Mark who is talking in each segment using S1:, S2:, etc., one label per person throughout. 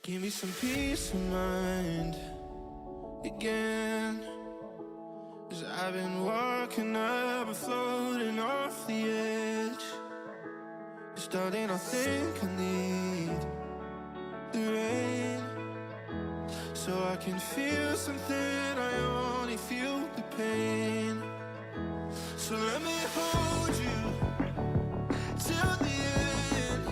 S1: Give me some peace of mind again. 'Cause I've been walking up and floating off the edge. Starting, I think I need the rain, so I can feel something, I only feel the pain. So let me hold you till the end,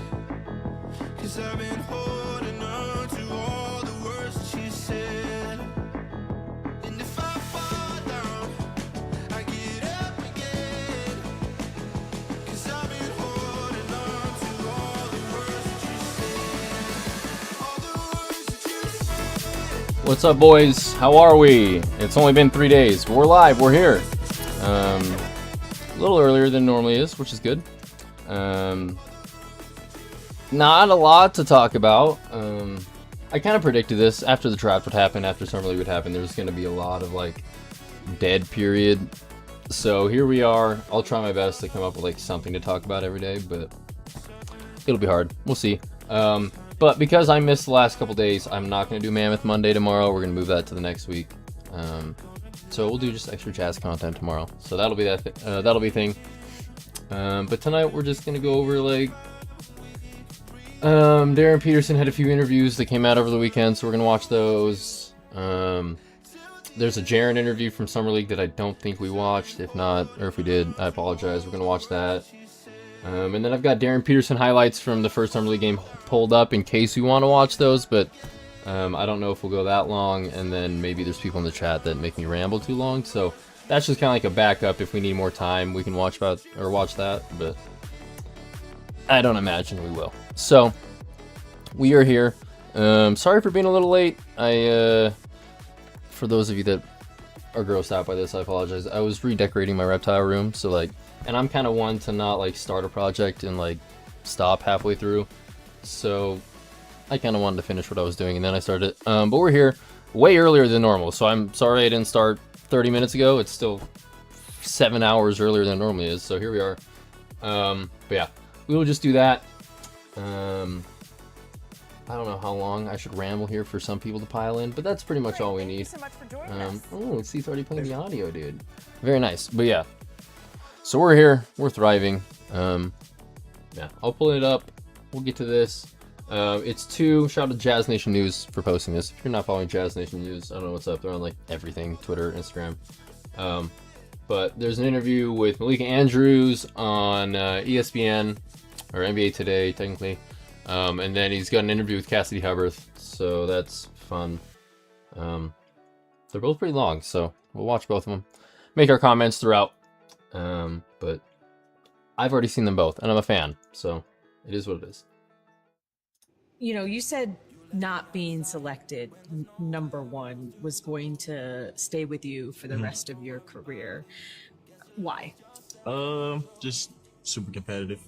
S1: 'cause I've been holding on to all the words that you said. And if I fall down, I get up again, 'cause I've been holding on to all the words that you said. All the words that you said.
S2: What's up, boys? How are we? It's only been 3 days, but we're live. We're here. A little earlier than normally is, which is good. Not a lot to talk about. I kind of predicted this after the draft would happen, after Summer League would happen. There's going to be a lot of like dead period. So here we are. I'll try my best to come up with like something to talk about every day, but it'll be hard. We'll see. But because I missed the last couple days, I'm not going to do Mammoth Monday tomorrow. We're going to move that to the next week. So we'll do just extra jazz content tomorrow. So that'll be that'll be a thing. But tonight we're just gonna go over like Darryn Peterson had a few interviews that came out over the weekend, so we're gonna watch those. There's a Darryn interview from Summer League that I don't think we watched. If not, or if we did, I apologize. We're gonna watch that. And then I've got Darryn Peterson highlights from the first Summer League game pulled up in case you want to watch those, but I don't know if we'll go that long, and then maybe there's people in the chat that make me ramble too long, so that's just kind of like a backup. If we need more time, we can watch that, but I don't imagine we will. So we are here. Sorry for being a little late. For those of you that are grossed out by this, I apologize. I was redecorating my reptile room, so like, and I'm kind of one to not like start a project and like stop halfway through, so I kind of wanted to finish what I was doing, and then I started. But we're here way earlier than normal, so I'm sorry I didn't start 30 minutes ago. It's still 7 hours earlier than it normally is, so here we are. But yeah, we will just do that. I don't know how long I should ramble here for some people to pile in, but that's pretty much all we need.
S3: Thank you so much for joining us.
S2: Oh, Steve's already playing the audio, dude. Very nice. But yeah, so we're here. We're thriving. Yeah, I'll pull it up. We'll get to this. It's 2. Shout out to Jazz Nation News for posting this. If you're not following Jazz Nation News, I don't know what's up. They're on like everything, Twitter, Instagram. But there's an interview with Malika Andrews on ESPN, or NBA Today, technically. And then he's got an interview with Cassidy Hubbarth, so that's fun. They're both pretty long, so we'll watch both of them. Make our comments throughout. But I've already seen them both, and I'm a fan, so it is what it is.
S3: You know, you said not being selected number 1 was going to stay with you for the rest of your career. Why?
S4: Just super competitive.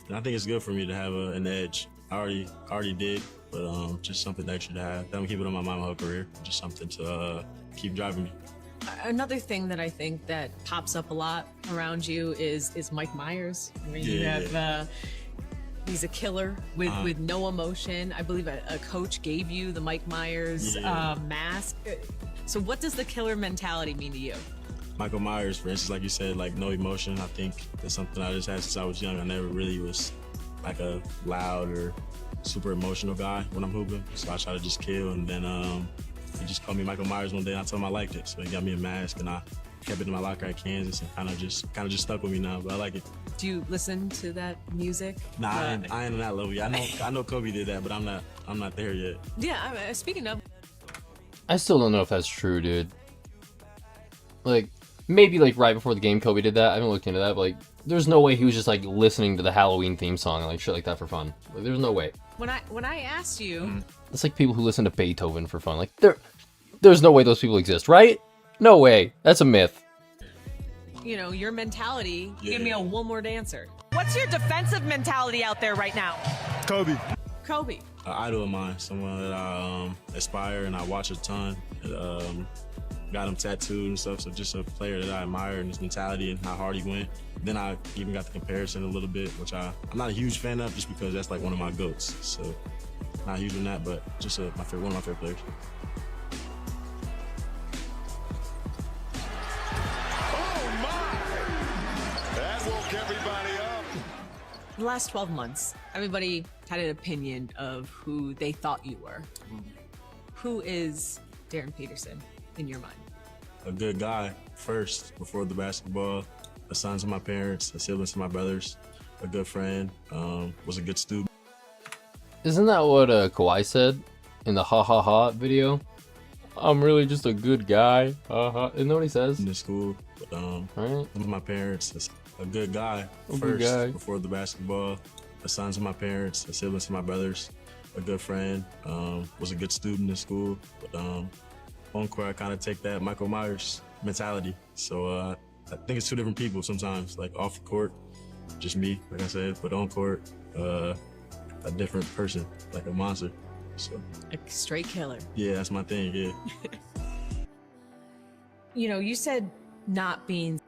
S4: And I think it's good for me to have an edge. I already did, but just something extra to have. That would keep it on my mind my whole career. Just something to keep driving me.
S3: Another thing that I think that pops up a lot around you is Mike Myers. I mean, you have he's a killer with no emotion. I believe a coach gave you the Mike Myers mask. So what does the killer mentality mean to you?
S4: Michael Myers, for instance, like you said, like no emotion. I think that's something I just had since I was young. I never really was like a loud or super emotional guy when I'm hooping. So I try to just kill, and then he just called me Michael Myers one day, and I told him I liked it. So he got me a mask, and I kept it in my locker at Kansas, and kind of just stuck with me now. But I like it.
S3: Do you listen to that music?
S4: Nah, I ain't on that level yet. I know Kobe did that, but I'm not there yet.
S3: Yeah, speaking of,
S2: I still don't know if that's true, dude. Like, maybe like right before the game Kobe did that. I haven't looked into that, but like there's no way he was just like listening to the Halloween theme song and like shit like that for fun. Like, there's no way.
S3: when I asked you,
S2: It's like people who listen to Beethoven for fun. Like there's no way those people exist, right? No way. That's a myth.
S3: you know, your mentality, give me a one word answer. What's your defensive mentality out there right now?
S4: Kobe.
S3: Kobe.
S4: An idol of mine, someone that I aspire and I watch a ton. Got him tattooed and stuff, so just a player that I admire and his mentality and how hard he went. Then I even got the comparison a little bit, which I'm not a huge fan of just because that's like one of my GOATs. So not huge on that, but just one of my favorite players.
S3: The last 12 months, everybody had an opinion of who they thought you were. Who is Darryn Peterson in your mind?
S4: A good guy first, before the basketball. A son to my parents, a sibling to my brothers, a good friend, was a good student.
S2: Isn't that what Kawhi said in the ha ha ha video? I'm really just a good guy. Isn't that what he says?
S4: In the school,
S2: Right?
S4: with my parents, a good guy first,
S2: good guy.
S4: before the basketball. A son to my parents, a sibling to my brothers, a good friend, was a good student in school. But on court, I kind of take that Michael Myers mentality. So I think it's two different people sometimes. Like off the court, just me, like I said, but on court, a different person, like a monster. So
S3: A straight killer.
S4: yeah, that's my thing. Yeah.
S3: You know, you said not being.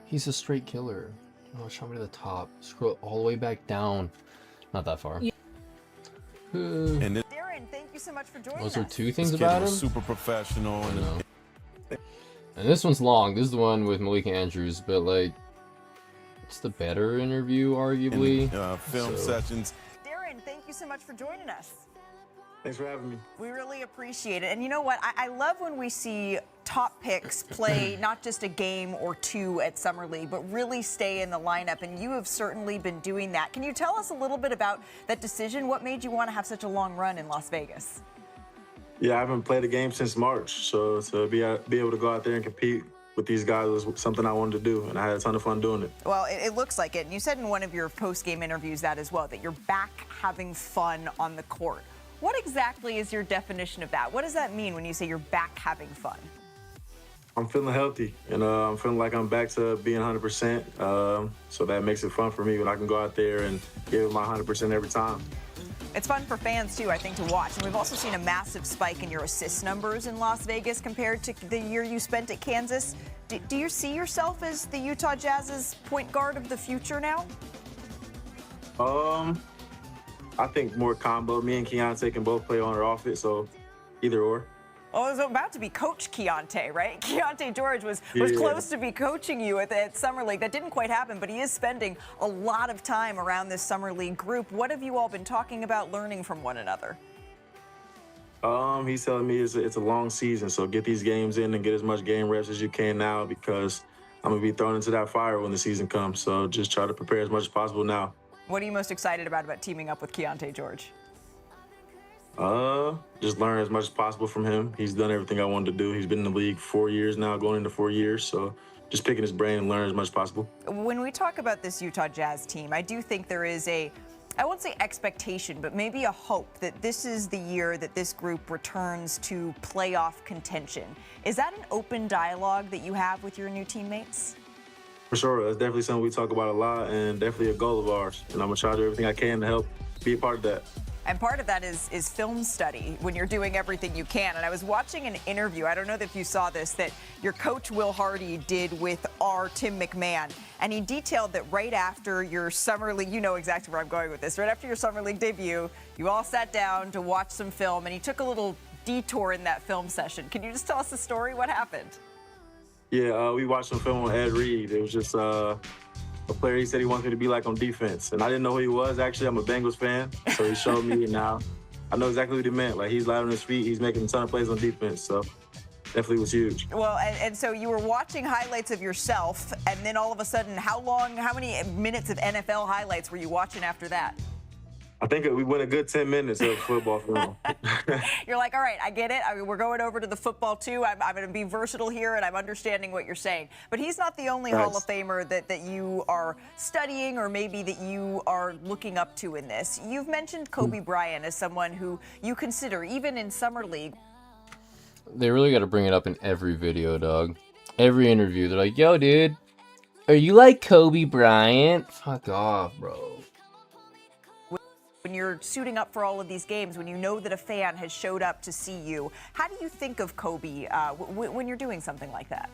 S2: He's a straight killer. Oh, show me to the top. Scroll all the way back down. Not that far.
S3: Yeah.
S2: And
S5: Darryn, thank you so much for joining
S2: those
S5: us.
S2: are two things
S6: This kid
S2: about him.
S6: was super professional
S2: I
S6: and
S2: know. And this one's long. This is the one with Malika Andrews, but like, it's the better interview, arguably.
S6: film
S2: So-
S6: sessions.
S5: Darryn, thank you so much for joining us.
S4: Thanks for having me.
S5: We really appreciate it. And you know what? I love when we see top picks play not just a game or two at Summer League, but really stay in the lineup. And you have certainly been doing that. Can you tell us a little bit about that decision? What made you want to have such a long run in Las Vegas?
S7: Yeah, I haven't played a game since March, so to be able to go out there and compete with these guys was something I wanted to do, and I had a ton of fun doing it.
S5: Well, it looks like it. And you said in one of your post-game interviews that as well, that you're back having fun on the court. What exactly is your definition of that? What does that mean when you say you're back having fun?
S7: I'm feeling healthy, and I'm feeling like I'm back to being 100%, so that makes it fun for me when I can go out there and give it my 100% every time.
S5: It's fun for fans, too, I think, to watch. And we've also seen a massive spike in your assist numbers in Las Vegas compared to the year you spent at Kansas. Do you see yourself as the Utah Jazz's point guard of the future now?
S7: I think more combo. Me and Keontae can both play on or off it, so either or.
S5: Well, it was about to be Coach Keontae, right? Keontae George was
S7: Yeah.
S5: close to be coaching you at Summer League. That didn't quite happen, but he is spending a lot of time around this Summer League group. What have you all been talking about learning from one another?
S7: He's telling me it's a long season, so get these games in and get as much game reps as you can now, because I'm going to be thrown into that fire when the season comes. So just try to prepare as much as possible now.
S5: What are you most excited about teaming up with Keontae George?
S7: Just learn as much as possible from him. He's done everything I wanted to do. He's been in the league 4 years now, going into 4 years. So just picking his brain and learn as much as possible.
S5: When we talk about this Utah Jazz team, I do think there is I won't say expectation, but maybe a hope that this is the year that this group returns to playoff contention. Is that an open dialogue that you have with your new teammates?
S7: For sure. That's definitely something we talk about a lot, and definitely a goal of ours. And I'm going to try to do everything I can to help be a part of that.
S5: And part of that is film study, when you're doing everything you can. And I was watching an interview, I don't know if you saw this, that your coach Will Hardy did with our Tim McMahon. And he detailed that right after your Summer League, you know exactly where I'm going with this, right after your Summer League debut, you all sat down to watch some film, and he took a little detour in that film session. Can you just tell us the story? What happened?
S7: Yeah, we watched some film on Ed Reed. It was just a player he said he wants me to be like on defense. And I didn't know who he was. Actually, I'm a Bengals fan. So he showed me, and now I know exactly what he meant. Like, he's light on his feet. He's making a ton of plays on defense. So definitely was huge.
S5: Well, and so you were watching highlights of yourself, and then all of a sudden, how many minutes of NFL highlights were you watching after that?
S7: I think we went a good 10 minutes of football film.
S5: You're like, all right, I get it. I mean, we're going over to the football, too. I'm going to be versatile here, and I'm understanding what you're saying. But he's not the only Hall of Famer that you are studying, or maybe that you are looking up to in this. You've mentioned Kobe Bryant as someone who you consider, even in Summer League.
S2: They really got to bring it up in every video, dog. Every interview. They're like, yo, dude, are you like Kobe Bryant? Fuck off, bro.
S5: When you're suiting up for all of these games, when you know that a fan has showed up to see you, how do you think of Kobe when you're doing something like that?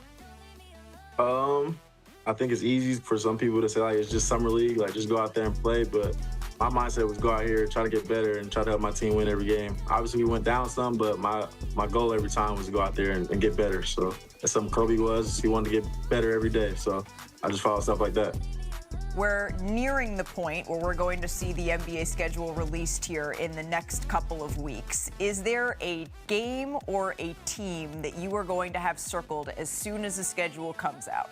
S7: I think it's easy for some people to say, like, it's just Summer League, like, just go out there and play. But my mindset was go out here, try to get better, and try to help my team win every game. Obviously, we went down some, but my goal every time was to go out there and get better. So that's something Kobe was. He wanted to get better every day. So I just follow stuff like that.
S5: We're nearing the point where we're going to see the NBA schedule released here in the next couple of weeks. Is there a game or a team that you are going to have circled as soon as the schedule comes out?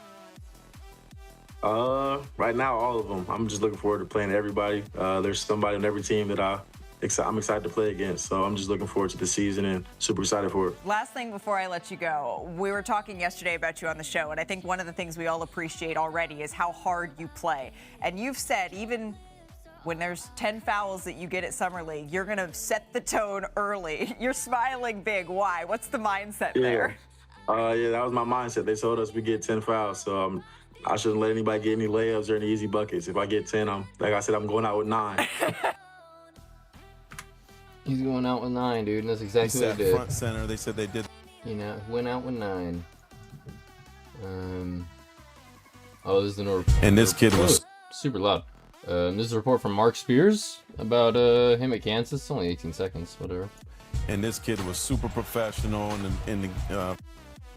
S7: Right now, all of them. I'm just looking forward to playing everybody. There's somebody on every team that I'm excited to play against. So I'm just looking forward to the season and super excited for it.
S5: Last thing before I let you go, we were talking yesterday about you on the show, and I think one of the things we all appreciate already is how hard you play. And you've said even when there's 10 fouls that you get at Summer League, you're going to set the tone early. You're smiling big. Why? What's the mindset there?
S7: Yeah, that was my mindset. They told us we get 10 fouls, so I shouldn't let anybody get any layups or any easy buckets. If I get 10, like I said, I'm going out with 9.
S2: He's going out with 9, dude, and that's exactly what he did.
S6: Front center. They said they did.
S2: You know, went out with 9. Oh, this is the report.
S6: And this kid was
S2: super loud. This is a report from Mark Spears about him at Kansas. It's only 18 seconds, whatever.
S6: And this kid was super professional in the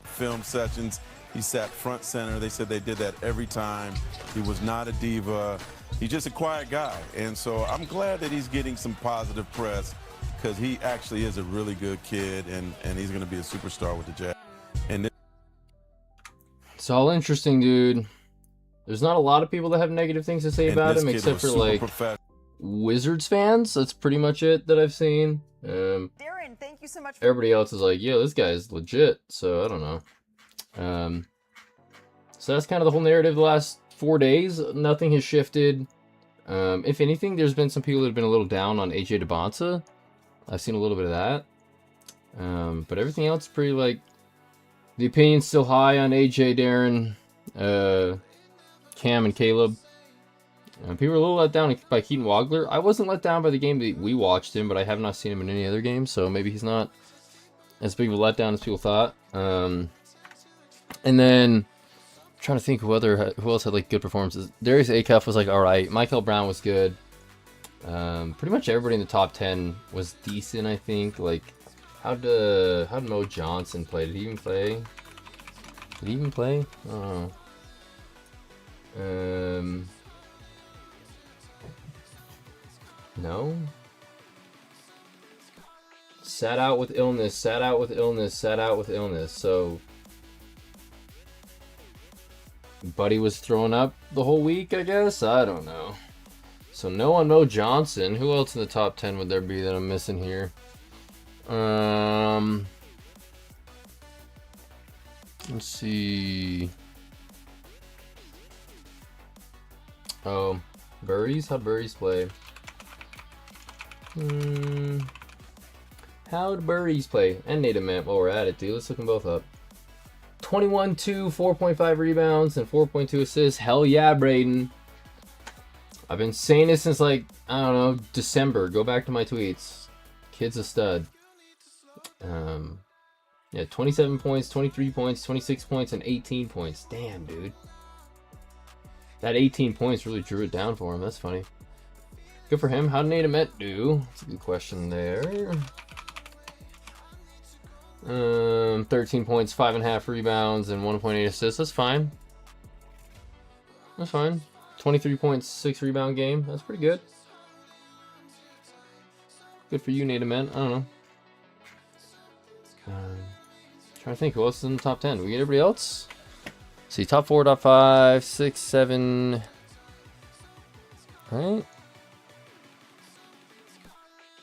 S6: film sessions. He sat front center. They said they did that every time. He was not a diva. He's just a quiet guy. And so I'm glad that he's getting some positive press because he actually is a really good kid, and he's going to be a superstar with the Jazz. And
S2: it's all interesting, dude. There's not a lot of people that have negative things to say about him, except for like Wizards fans. That's pretty much it that I've seen.
S5: Darryn, thank you so much.
S2: Everybody else is like, yo, this guy's legit. So I don't know. So that's kind of the whole narrative the last 4 days. Nothing has shifted. If anything, there's been some people that have been a little down on AJ DeBonta. I've seen a little bit of that. But everything else is pretty like the opinion's still high on AJ, Darryn, Cam, and Caleb. People are a little let down by Keaton Wagler. I wasn't let down by the game that we watched him, but I have not seen him in any other game, so maybe he's not as big of a letdown as people thought. And then I'm trying to think who else had like good performances. Darius Acuff was like alright. Michael Brown was good. Pretty much everybody in the top 10 was decent, I think. Like, how'd Mo Johnson play? Did he even play? I don't know. No. Sat out with illness. So Buddy was throwing up the whole week, I guess? I don't know. So no on Mo Johnson. Who else in the top 10 would there be that I'm missing here? Let's see. Oh, Burries? How'd Burries play? How'd Burries play? And Nate Ament while we're at it, dude. Let's look them both up. 21-2, 4.5 rebounds, and 4.2 assists. Hell yeah, Braden. I've been saying this since, like, I don't know, December. Go back to my tweets. Kid's a stud. Yeah, 27 points, 23 points, 26 points, and 18 points. Damn, dude. That 18 points really drew it down for him. That's funny. Good for him. How did Nate Ament do? That's a good question there. 13 points, 5.5 rebounds, and 1.8 assists. That's fine. That's fine. 23 points, 6 rebound game. That's pretty good. Good for you, Nate Ament. I don't know. Trying to think who else is in the top 10. Do we get everybody else? See, top 4, top 5, 6, 7. Right?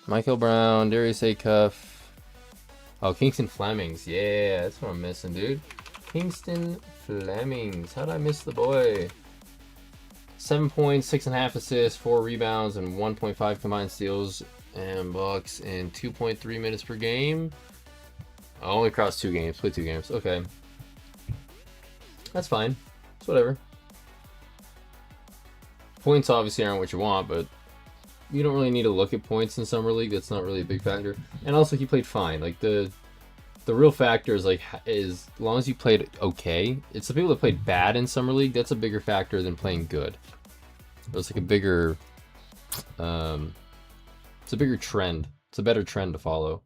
S2: Michael Brown, Darius Acuff. Oh, Kingston Flemings. Yeah, that's what I'm missing, dude. Kingston Flemings. How'd I miss the boy? 7 points, 6.5 assists, 4 rebounds, and 1.5 combined steals and blocks in 2.3 minutes per game. I only crossed 2 games. Played 2 games. Okay. That's fine. It's whatever. Points obviously aren't what you want, but you don't really need to look at points in Summer League. That's not really a big factor. And also, he played fine. Like, the real factor is, like, as long as you played okay. It's the people that played bad in Summer League. That's a bigger factor than playing good. It's like a bigger It's a bigger trend. It's a better trend to follow.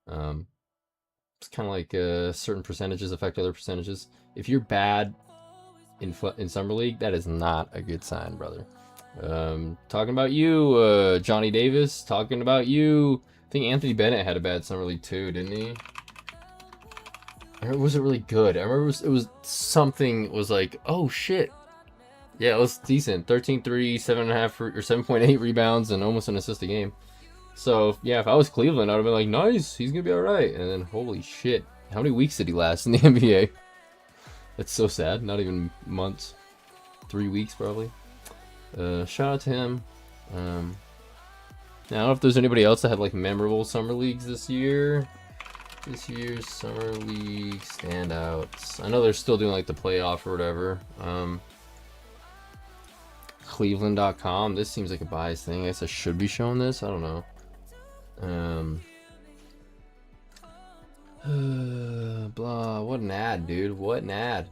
S2: It's kind of like certain percentages affect other percentages. If you're bad in summer league, that is not a good sign, brother. Talking about you, Johnny Davis. Talking about you. I think Anthony Bennett had a bad summer league too, didn't he? It wasn't really good. I remember it was something. It was like, oh shit. Yeah, it was decent. 13-3, 7.5 or 7.8 rebounds, and almost an assist a game. So yeah, if I was Cleveland, I would have been like, nice, he's gonna be all right. And then holy shit, how many weeks did he last in the NBA? That's so sad. Not even months. 3 weeks probably. Shout out to him. Now, I don't know if there's anybody else that had like memorable summer leagues this year. This year's summer league standouts. I know they're still doing like the playoff or whatever. Cleveland.com. This seems like a biased thing. I guess I should be showing this. I don't know. Blah. What an ad, dude. What an ad.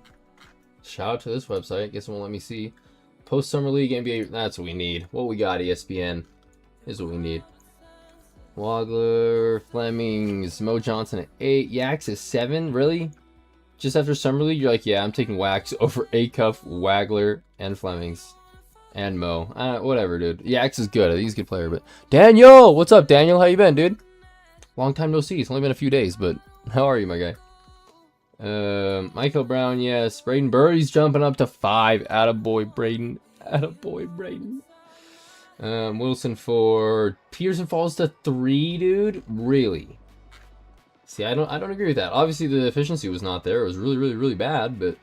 S2: Shout out to this website. Guess it won't let me see. Post Summer League NBA. That's what we need. What we got, ESPN. Is what we need. Wagler, Flemings, Mo Johnson at 8. Yaks is 7. Really? Just after Summer League, you're like, yeah, I'm taking Wax over Acuff, Wagler, and Flemings. And Mo. Whatever, dude. Yaks is good. I think he's a good player, but... Daniel! What's up, Daniel? How you been, dude? Long time no see. It's only been a few days, but... How are you, my guy? Michael Brown, yes. Braden Birdie's jumping up to 5. Attaboy, Braden. Attaboy, Braden. Wilson 4. Peterson falls to 3, dude? Really? See, I don't agree with that. Obviously, the efficiency was not there. It was really, really, really bad, but...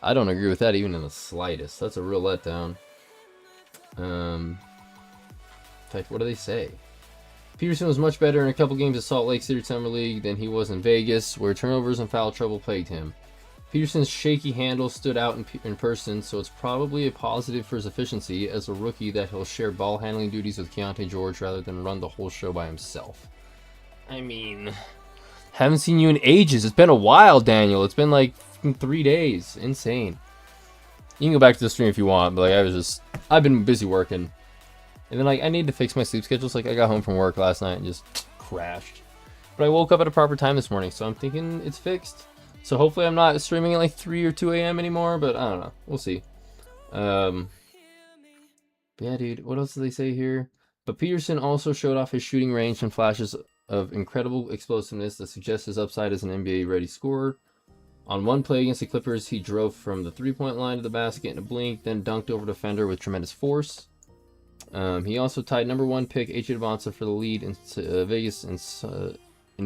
S2: I don't agree with that even in the slightest. That's a real letdown. In fact, what do they say? Peterson was much better in a couple games at Salt Lake City Summer League than he was in Vegas, where turnovers and foul trouble plagued him. Peterson's shaky handle stood out in person, so it's probably a positive for his efficiency as a rookie that he'll share ball handling duties with Keontae George rather than run the whole show by himself. I mean, haven't seen you in ages. It's been a while, Daniel. It's been like 3 days. Insane. You can go back to the stream if you want, but like I've been busy working. And then like I need to fix my sleep schedule. So like I got home from work last night and just crashed. But I woke up at a proper time this morning, so I'm thinking it's fixed. So hopefully I'm not streaming at like 3 or 2 a.m. anymore, but I don't know. We'll see. Yeah, dude. What else do they say here? But Peterson also showed off his shooting range and flashes of incredible explosiveness that suggests his upside as an NBA-ready scorer. On one play against the Clippers, he drove from the three-point line to the basket in a blink, then dunked over defender with tremendous force. He also tied number 1 pick AJ Devonta for the lead in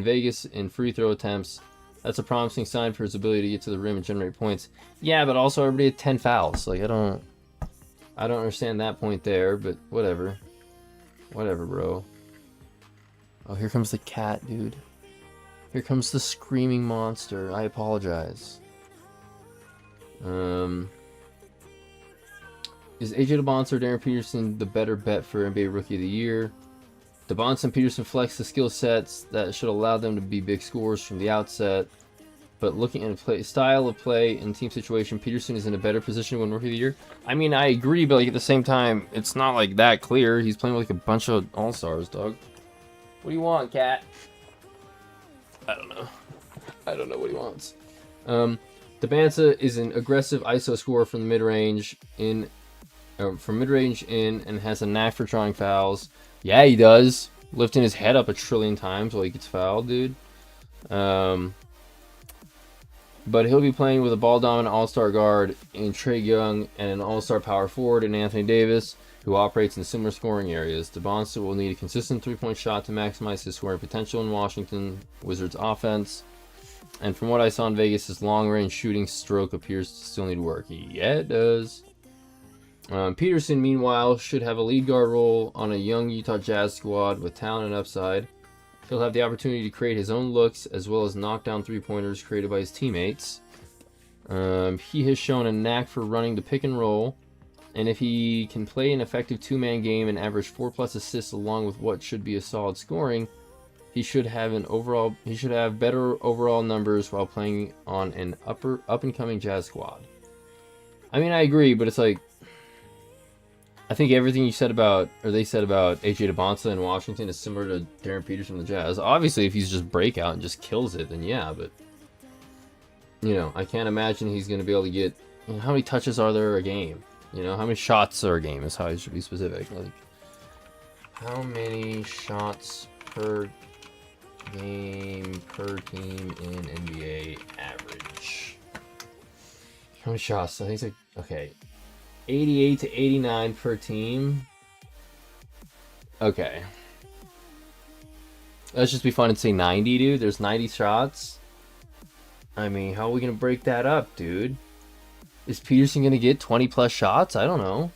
S2: Vegas in free throw attempts. That's a promising sign for his ability to get to the rim and generate points. Yeah, but also everybody had 10 fouls. Like I don't understand that point there, but whatever. Whatever, bro. Oh, here comes the cat, dude. Here comes the screaming monster. I apologize. Is AJ Devonta or Darryn Peterson the better bet for NBA Rookie of the Year? Devonta and Peterson flex the skill sets that should allow them to be big scorers from the outset. But looking at style of play and team situation, Peterson is in a better position to win Rookie of the Year. I mean, I agree, but like at the same time, it's not like that clear. He's playing with like a bunch of all-stars, dog. What do you want, cat? I don't know. I don't know what he wants. Devonta is an aggressive ISO scorer from the mid-range in, and has a knack for drawing fouls. Yeah, he does. Lifting his head up a trillion times while he gets fouled, dude. But he'll be playing with a ball-dominant all-star guard in Trae Young and an all-star power forward in Anthony Davis, who operates in similar scoring areas. Devonta will need a consistent three-point shot to maximize his scoring potential in Washington Wizards offense. And from what I saw in Vegas, his long-range shooting stroke appears to still need work. Yeah, it does. Peterson, meanwhile, should have a lead guard role on a young Utah Jazz squad with talent and upside. He'll have the opportunity to create his own looks as well as knock down three-pointers created by his teammates. He has shown a knack for running the pick and roll, and if he can play an effective two-man game and average 4+ assists along with what should be a solid scoring, he should have better overall numbers while playing on an up-and-coming Jazz squad. I mean, I agree, but it's like I think everything you said about, or they said about AJ DeBonta in Washington is similar to Darren Peterson in the Jazz. Obviously, if he's just breakout and just kills it, then yeah, but, you know, I can't imagine he's going to be able to get, you know, how many touches are there a game? You know, how many shots are a game is how I should be specific. Like, how many shots per game per team in NBA average? How many shots? I think it's like, okay, 88 to 89 per team. Okay. Let's just be fun and say 90, dude. There's 90 shots. I mean, how are we going to break that up, dude? Is Peterson going to get 20 plus shots? I don't know.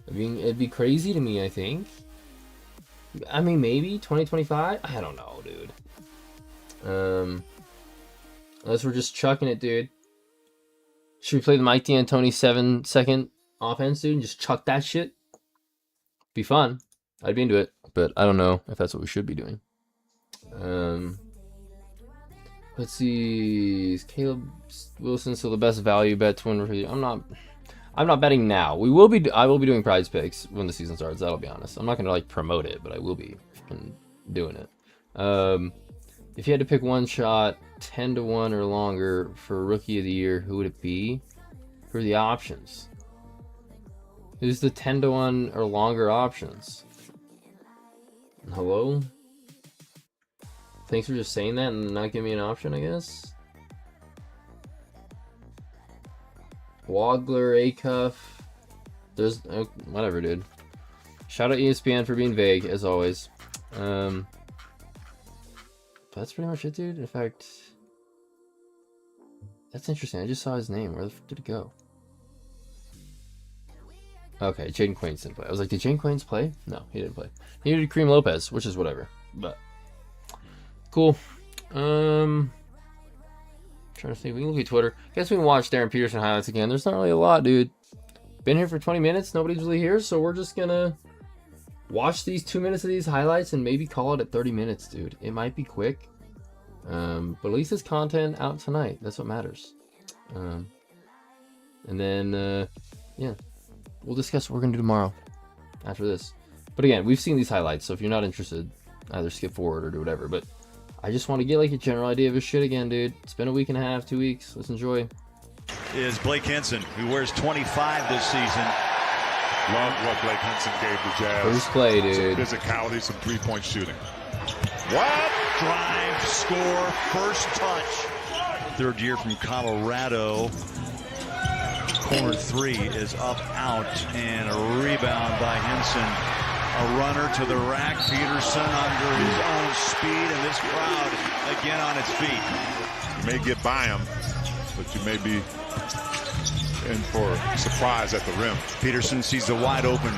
S2: I mean, it'd be crazy to me, I think. I mean, maybe 20, 25? I don't know, dude. Unless we're just chucking it, dude. Should we play the Mike D'Antoni 7-second offense, dude, and just chuck that shit? Be fun. I'd be into it, but I don't know if that's what we should be doing. Let's see. Is Caleb Wilson still the best value bet to win? I'm not betting now. I will be doing prize picks when the season starts. That'll be honest. I'm not gonna like promote it, but I will be doing it. If you had to pick one shot, 10-1 or longer for Rookie of the Year, who would it be? Who are the options? Who's the 10-1 or longer options? Hello? Thanks for just saying that and not giving me an option, I guess. Wagler, Acuff. There's whatever, dude. Shout out ESPN for being vague as always. That's pretty much it, dude. In fact, that's interesting. I just saw his name. Where the f did it go? Okay, Jaden Quains didn't play. I was like, did Jaden Quains play? No, he didn't play. He did Kareem Lopez, which is whatever. But cool. Trying to think. We can look at Twitter. Guess we can watch Darren Peterson highlights again. There's not really a lot, dude. Been here for 20 minutes. Nobody's really here, so we're just gonna watch these 2 minutes of these highlights and maybe call it at 30 minutes, dude. It might be quick. But at least it's content out tonight. That's what matters. And then, yeah. We'll discuss what we're going to do tomorrow after this. But again, we've seen these highlights, so if you're not interested, either skip forward or do whatever. But I just want to get like a general idea of his shit again, dude. It's been a week and a half, 2 weeks. Let's enjoy.
S8: Is Blake Henson, who wears 25 this season.
S9: Love what Blake Henson gave the Jazz.
S2: First play, dude.
S9: Some physicality, some three-point shooting.
S8: What? Drive, score, first touch. Third year from Colorado. Corner three is up, out, and a rebound by Henson. A runner to the rack. Peterson under his own speed, and this crowd again on its feet.
S9: You may get by him, but you may be in for a surprise at the rim.
S8: Peterson sees the wide open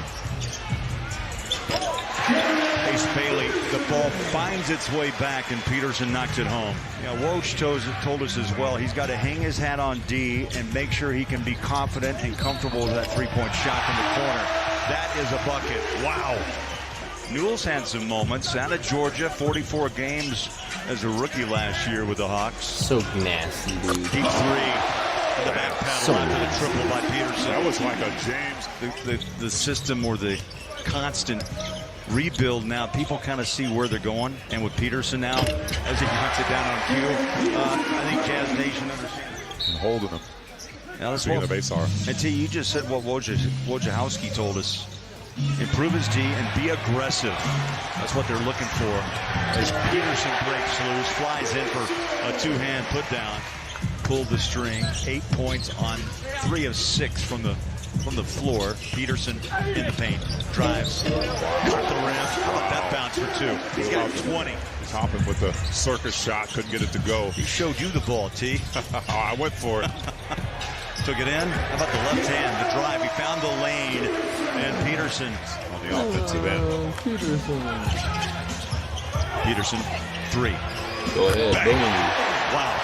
S8: Ace Bailey. The ball finds its way back, and Peterson knocks it home. Yeah, Woj told us as well, he's got to hang his hat on D and make sure he can be confident and comfortable with that three-point shot from the corner. That is a bucket. Wow. Newell's had some moments. Out of Georgia, 44 games as a rookie last year with the Hawks.
S2: So nasty, dude.
S8: Deep three. The back pedal
S2: So
S8: after the triple by Peterson.
S9: That was like a James.
S8: The system or the constant rebuild now, people kind of see where they're going. And with Peterson now, as he knocks it down on cue, I think Jazz Nation understands.
S9: And holding him.
S8: Now let's
S9: Seeing the base are.
S8: And T, you just said what Wojciechowski told us. Improve his D and be aggressive. That's what they're looking for. As Peterson breaks loose, flies in for a two-hand put down. Pulled the string. 8 points on 3 of 6 from the floor. Peterson in the paint. Drives. Got the rim. How about that bounce for 2? He's got 20.
S9: He's hopping with the circus shot. Couldn't get it to go.
S8: He showed you the ball, T.
S9: I went for it.
S8: Took it in. How about the left hand? The drive. He found the lane. And Peterson
S9: On the offensive end.
S8: Peterson, 3.
S2: Go ahead.
S8: Bang. Wow.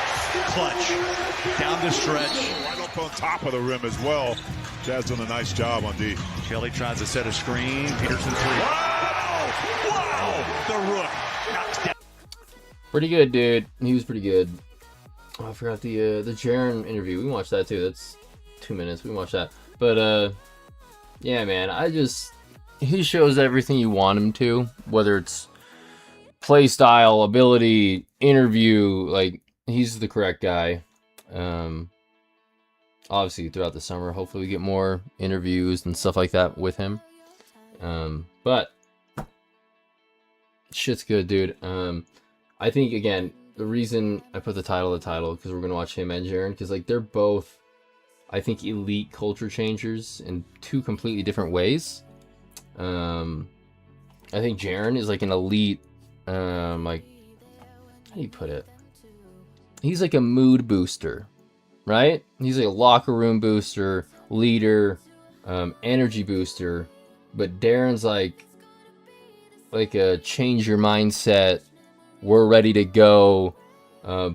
S8: Clutch. Down the stretch.
S9: Right up on top of the rim as well. Jazz doing a nice job on D.
S8: Kelly tries to set a screen. Peterson 3. Wow! Wow! The rook knocks down.
S2: Pretty good, dude. He was pretty good. Oh, I forgot the Darryn interview. We can watch that too. That's 2 minutes. We can watch that. But Yeah, man. He shows everything you want him to, whether it's play style, ability, interview. Like, he's the correct guy. Obviously, throughout the summer, hopefully we get more interviews and stuff like that with him. But shit's good, dude. I think, again, the reason I put the title because we're going to watch him and Darryn, because, like, they're both, I think, elite culture changers in two completely different ways. I think Darryn is, like, an elite, like, how do you put it? He's like a mood booster, right? He's like a locker room booster, leader, energy booster. But Darren's like a change your mindset, we're ready to go,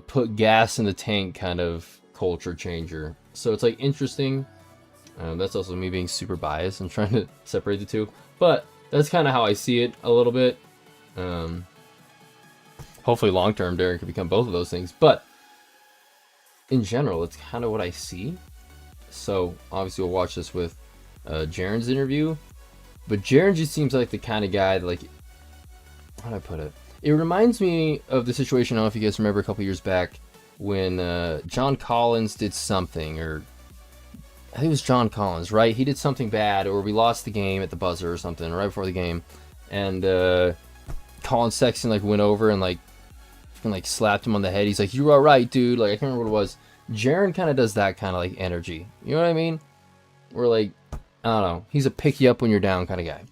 S2: put gas in the tank kind of culture changer. So it's like interesting. That's also me being super biased and trying to separate the two. But that's kind of how I see it a little bit. Hopefully long term Darryn could become both of those things. But in general, it's kind of what I see. So obviously we'll watch this with Darryn's interview. But Darryn just seems like the kind of guy that, like, how do I put it? It reminds me of the situation, I don't know if you guys remember a couple years back when John Collins did something, or I think it was John Collins, right? He did something bad, or we lost the game at the buzzer or something right before the game, and Colin Sexton like went over and like slapped him on the head. He's like, "You're all right, dude." Like, I can't remember what it was. Darryn kind of does that kind of like energy. You know what I mean? We're like, I don't know. He's a pick you up when you're down kind of guy.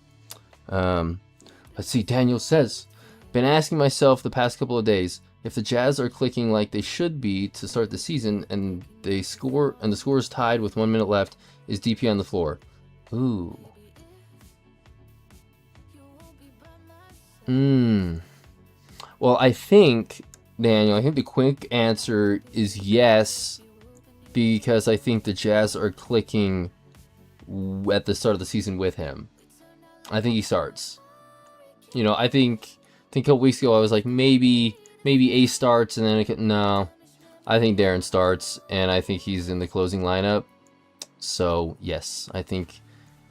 S2: Let's see. Daniel says, been asking myself the past couple of days if the Jazz are clicking like they should be to start the season, and the score is tied with 1 minute left. Is DP on the floor? Ooh. Well, I think, Daniel, the quick answer is yes, because I think the Jazz are clicking at the start of the season with him. I think he starts. You know, I think a couple weeks ago I was like, maybe Ace starts, and then no. I think Darryn starts, and I think he's in the closing lineup. So, yes, I think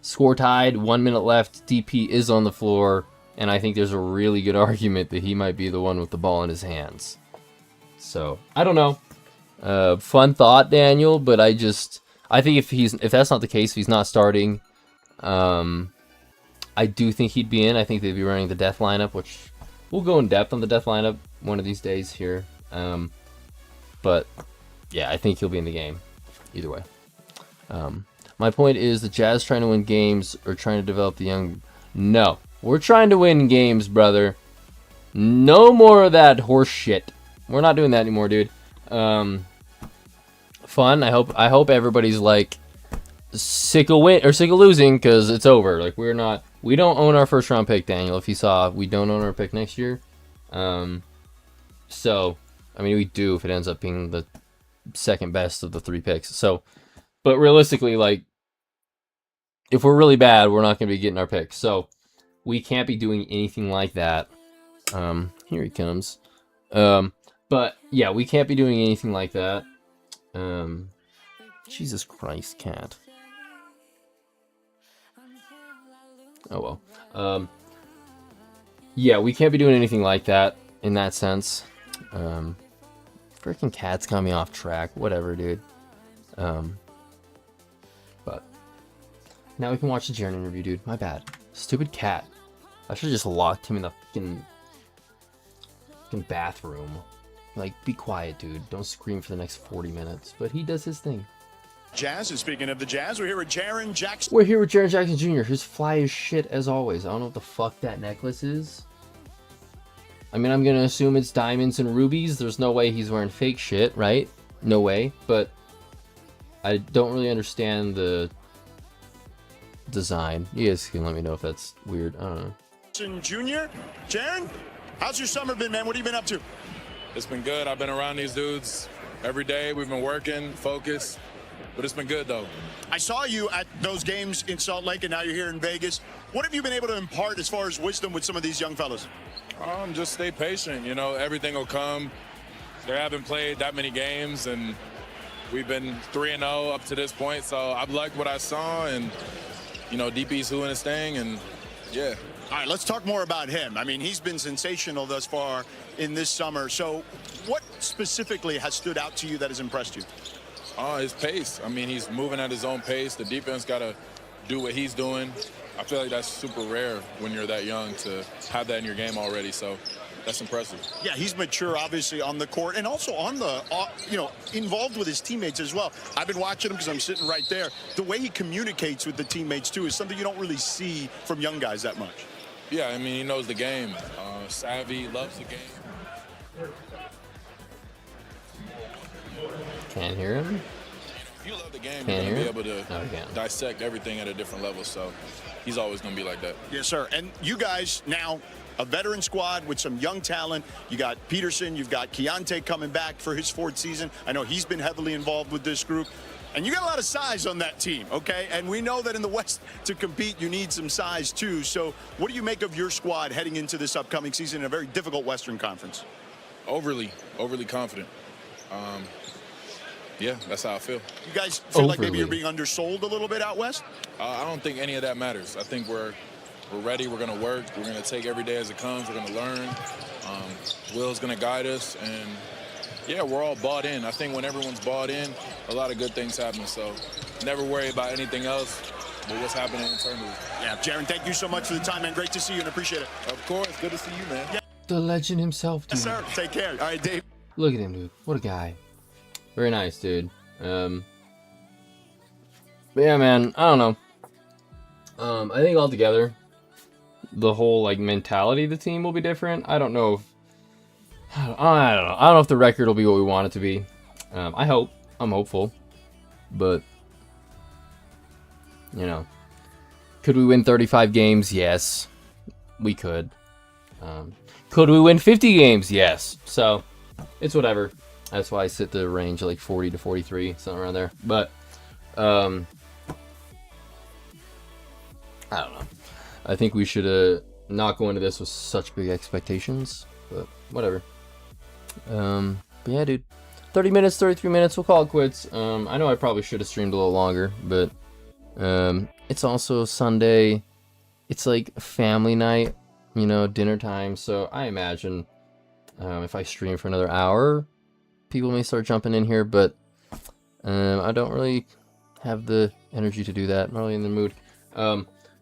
S2: score tied, 1 minute left, DP is on the floor, and I think there's a really good argument that he might be the one with the ball in his hands. So, I don't know. Fun thought, Daniel, but I think if that's not the case, if he's not starting, I do think he'd be in. I think they'd be running the death lineup, which we'll go in depth on the death lineup one of these days here. But yeah, I think he'll be in the game either way. My point is the Jazz trying to win games or trying to develop the young. No, we're trying to win games, brother. No more of that horse shit. We're not doing that anymore, dude. Fun. I hope everybody's like sick of losing, because it's over. Like, we don't own our first round pick, Daniel. If you saw, we don't own our pick next year. So I mean, we do if it ends up being the second best of the 3 picks. So, but realistically, like, if we're really bad, we're not going to be getting our picks. So we can't be doing anything like that. Here he comes. But yeah, we can't be doing anything like that. Jesus Christ, cat. Oh well. Yeah, we can't be doing anything like that in that sense. Freaking cat's got me off track. Whatever, dude. But now we can watch the Darryn interview, dude. My bad. Stupid cat. I should have just locked him in the fucking bathroom. Like, be quiet, dude. Don't scream for the next 40 minutes. But he does his thing.
S10: Jazz, and speaking of the Jazz, we're here with Jaren Jackson.
S2: We're here with Jaren Jackson Jr., who's fly as shit as always. I don't know what the fuck that necklace is. I mean, I'm gonna assume it's diamonds and rubies. There's no way he's wearing fake shit, right? No way. But I don't really understand the design. You guys can let me know if that's weird. I don't know.
S10: Jr. Jaren, how's your summer been, man? What have you been up to?
S11: It's been good. I've been around these dudes every day. We've been working, focused, but it's been good, though.
S10: I saw you at those games in Salt Lake, and now you're here in Vegas. What have you been able to impart as far as wisdom with some of these young fellas?
S11: Just stay patient. You know, everything will come. They haven't played that many games, and we've been 3-0 up to this point, so I've liked what I saw, and DP's doing his thing, and yeah.
S10: All right, let's talk more about him. I mean, he's been sensational thus far in this summer. So what specifically has stood out to you that has impressed you?
S11: His pace. I mean, he's moving at his own pace. The defense got to do what he's doing. I feel like that's super rare when you're that young to have that in your game already. So that's impressive.
S10: Yeah, he's mature, obviously, on the court and also on the, involved with his teammates as well. I've been watching him because I'm sitting right there. The way he communicates with the teammates, too, is something you don't really see from young guys that much.
S11: Yeah, I mean, he knows the game. Savvy, loves the game.
S2: Can't hear him.
S11: If you love the game, you're going to be able to
S2: Oh,
S11: dissect everything at a different level. So he's always going to be like that.
S10: Yes, sir. And you guys now, a veteran squad with some young talent. You got Peterson, you've got Keontae coming back for his 4th season. I know he's been heavily involved with this group. And you got a lot of size on that team, okay? And we know that in the West, to compete, you need some size, too. So what do you make of your squad heading into this upcoming season in a very difficult Western Conference?
S11: Overly confident. Yeah, that's how I feel.
S10: You guys feel like maybe you're being undersold a little bit out West?
S11: I don't think any of that matters. I think we're ready. We're going to work. We're going to take every day as it comes. We're going to learn. Will's going to guide us. And, yeah, we're all bought in. I think when everyone's bought in, a lot of good things happen. So never worry about anything else but what's happening internally.
S10: Yeah, Darryn, thank you so much for the time, man. Great to see you and appreciate it.
S11: Of course. Good to see you, man.
S10: Yeah.
S2: The legend himself, dude.
S10: Yes, sir. Take care. All right, Dave.
S2: Look at him, dude. What a guy. Very nice, dude. But yeah, man, I don't know. I think altogether, the whole mentality of the team will be different. I don't know if I don't know. I don't know if the record will be what we want it to be. I hope. I'm hopeful. But could we win 35 games? Yes, we could. Could we win 50 games? Yes. So it's whatever. That's why I sit the range like 40 to 43, something around there. But I don't know. I think we should not go into this with such big expectations, but whatever. But yeah, dude, 30 minutes, 33 minutes, we'll call it quits. I know I probably should have streamed a little longer, but it's also Sunday. It's like family night, dinner time. So I imagine if I stream for another hour, people may start jumping in here, but I don't really have the energy to do that. I'm not really in the mood.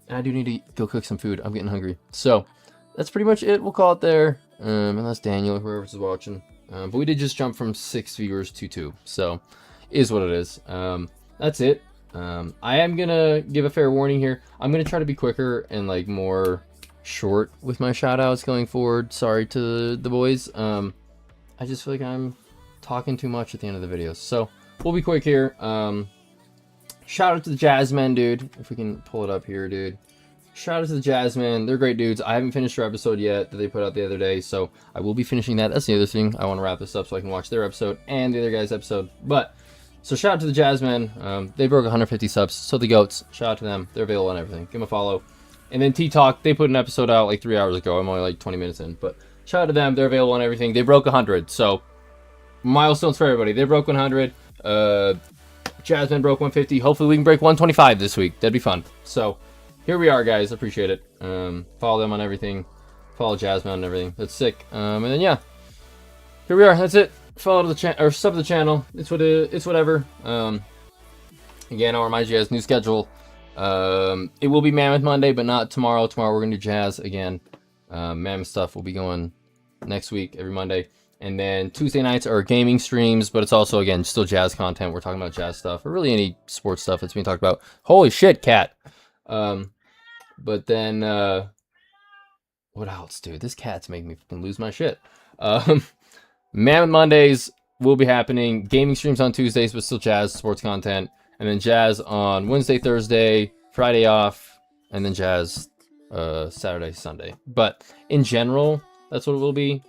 S2: And I do need to go cook some food. I'm getting hungry. So that's pretty much it. We'll call it there. Unless Daniel or whoever's watching. But we did just jump from 6 viewers to 2. So is what it is. That's it. I am going to give a fair warning here. I'm going to try to be quicker and more short with my shout outs going forward. Sorry to the boys. I just feel like I'm talking too much at the end of the videos. So we'll be quick here. Shout out to the Jazzmen, dude. If we can pull it up here, dude. Shout out to the Jazzmen. They're great dudes. I haven't finished their episode yet that they put out the other day, so I will be finishing that. That's the other thing. I want to wrap this up so I can watch their episode and the other guy's episode. But, so shout out to the Jazzmen. They broke 150 subs, so the GOATs. Shout out to them. They're available on everything. Give them a follow. And then T-Talk, they put an episode out like 3 hours ago. I'm only like 20 minutes in. But shout out to them. They're available on everything. They broke 100, so milestones for everybody. They broke 100. Jasmine broke 150. Hopefully we can break 125 this week. That'd be fun. So here we are, guys. Appreciate it. Follow them on everything. Follow Jasmine on everything. That's sick. And then yeah, here we are. That's it. Follow the channel or sub to the channel. It's whatever. Again, I'll remind you guys, new schedule. It will be Mammoth Monday, but not tomorrow. Tomorrow we're gonna do Jazz again. Mammoth stuff will be going next week, every Monday. And then Tuesday nights are gaming streams, but it's also, again, still Jazz content. We're talking about Jazz stuff, or really any sports stuff that's being talked about. Holy shit, cat. But then, what else, dude? This cat's making me fucking lose my shit. Mammoth Mondays will be happening. Gaming streams on Tuesdays, but still Jazz sports content. And then Jazz on Wednesday, Thursday, Friday off, and then Jazz Saturday, Sunday. But in general, that's what it will be.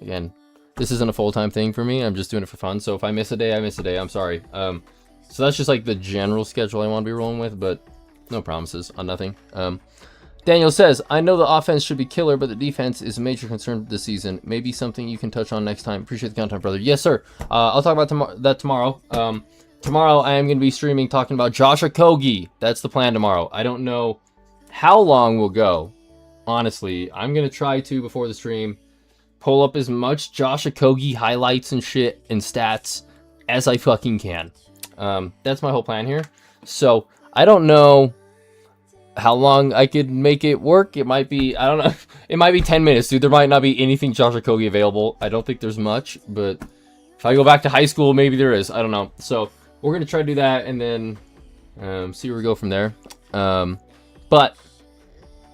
S2: Again, this isn't a full-time thing for me. I'm just doing it for fun. So if I miss a day, I miss a day. I'm sorry. So that's just like the general schedule I want to be rolling with, but no promises on nothing. Daniel says, I know the offense should be killer, but the defense is a major concern this season. Maybe something you can touch on next time. Appreciate the content, brother. Yes, sir. I'll talk about that tomorrow. tomorrow I am going to be streaming talking about Josh Okogie. That's the plan tomorrow. I don't know how long we'll go. Honestly, I'm going to try to, before the stream, pull up as much Josh Okogie highlights and shit and stats as I fucking can. That's my whole plan here. So, I don't know how long I could make it work. It might be, I don't know, it might be 10 minutes, dude. There might not be anything Josh Okogie available. I don't think there's much, but if I go back to high school, maybe there is. I don't know. So, we're going to try to do that and then see where we go from there. But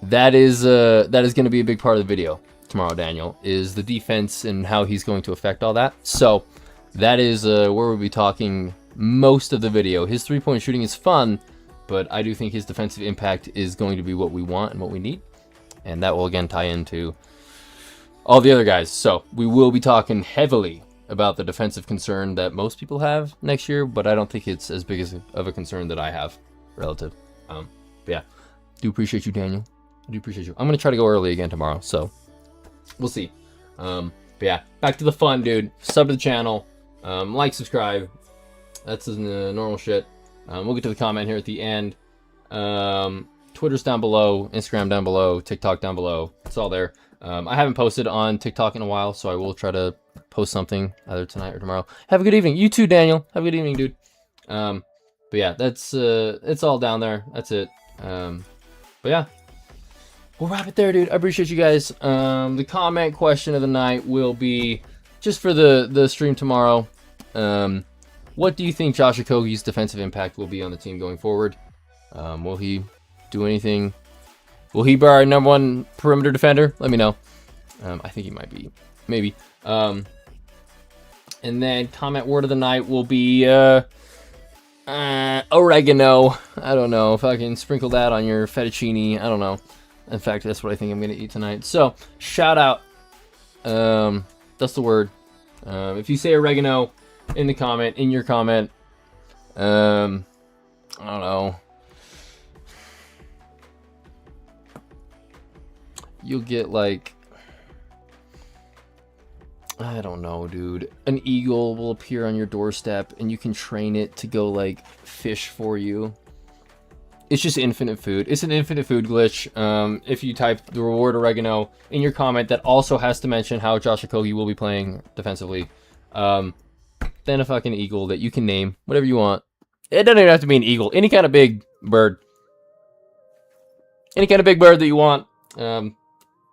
S2: that is going to be a big part of the video tomorrow, Daniel, is the defense and how he's going to affect all that. So, that is where we'll be talking most of the video. His three-point shooting is fun, but I do think his defensive impact is going to be what we want and what we need. And that will, again, tie into all the other guys. So, we will be talking heavily about the defensive concern that most people have next year, but I don't think it's as big of a concern that I have relative. But yeah, do appreciate you, Daniel. I do appreciate you. I'm going to try to go early again tomorrow, so we'll see. But yeah, back to the fun, dude. Sub to the channel. Like, subscribe. That's the normal shit. We'll get to the comment here at the end. Twitter's down below, Instagram down below, TikTok down below. It's all there. I haven't posted on TikTok in a while, so I will try to post something either tonight or tomorrow. Have a good evening. You too, Daniel. Have a good evening, dude. But yeah, that's it's all down there. That's it. But yeah, we'll wrap it there, dude. I appreciate you guys. The comment question of the night will be just for the stream tomorrow. What do you think Josh Okogie's defensive impact will be on the team going forward? Will he do anything? Will he be our #1 perimeter defender? Let me know. I think he might be. Maybe. And then comment word of the night will be oregano. I don't know. If I can sprinkle that on your fettuccine. I don't know. In fact, that's what I think I'm going to eat tonight. So, shout out. That's the word. If you say oregano in the comment, in your comment, I don't know. You'll get like, I don't know, dude. An eagle will appear on your doorstep and you can train it to go like fish for you. It's just infinite food. It's an infinite food glitch. If you type the reward oregano in your comment that also has to mention how Josh Okogie will be playing defensively, then a fucking eagle that you can name whatever you want. It doesn't even have to be an eagle. Any kind of big bird. Any kind of big bird that you want.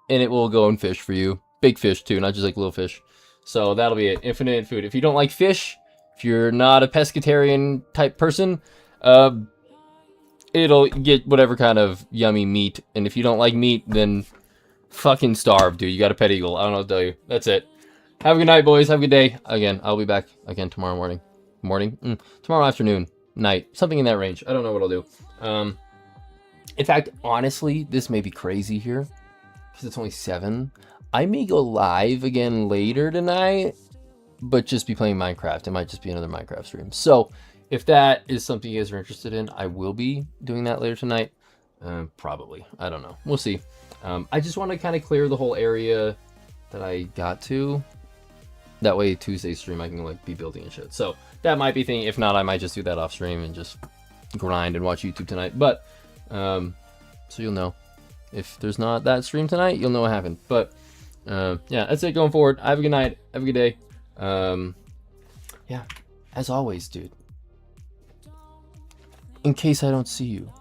S2: And it will go and fish for you. Big fish too, not just like little fish. So that'll be it. Infinite food. If you don't like fish, if you're not a pescatarian type person, it'll get whatever kind of yummy meat. And if you don't like meat, then fucking starve, dude. You got a pet eagle. I don't know what to tell you. That's it. Have a good night, boys. Have a good day. Again, I'll be back again tomorrow morning. Tomorrow afternoon. Night. Something in that range. I don't know what I'll do. In fact, honestly, this may be crazy here. Because it's only 7. I may go live again later tonight, but just be playing Minecraft. It might just be another Minecraft stream. So, if that is something you guys are interested in, I will be doing that later tonight. Probably. I don't know. We'll see. I just want to kind of clear the whole area that I got to. That way, Tuesday's stream, I can like be building and shit. So, that might be thing. If not, I might just do that off stream and just grind and watch YouTube tonight. But, so you'll know. If there's not that stream tonight, you'll know what happened. But, yeah, that's it going forward. Have a good night. Have a good day. Yeah, as always, dude. In case I don't see you,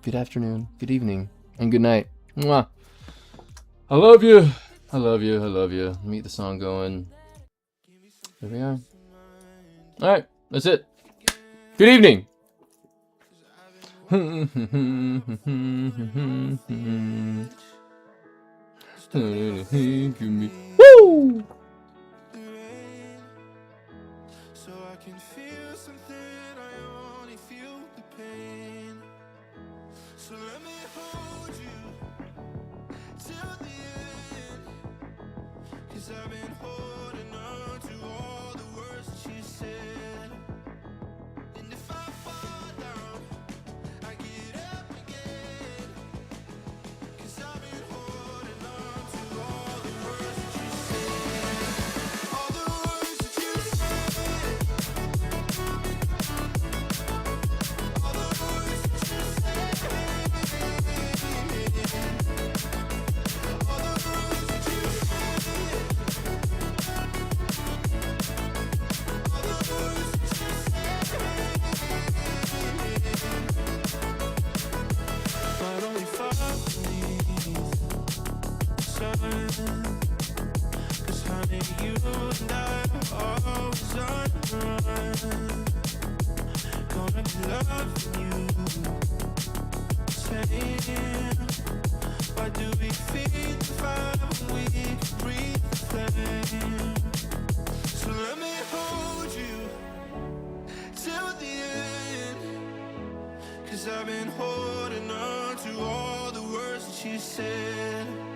S2: good afternoon, good evening, and good night. Mwah. I love you. I love you. I love you. Let me get the song going. There we are. All right, that's it. Good evening. Woo!
S1: So I can feel something, I only feel the pain. So let me hold you till the end. 'Cause I've been holding on to all the words that you said. And if I fall down, I get up again. 'Cause I've been holding on to all the words that you said. All the words that you said. you and I are always on the run. Gonna be loving you. Saying, why do we feed the fire when we can breathe the flame? So let me hold you till the end, 'cause I've been holding on to all the words that you said.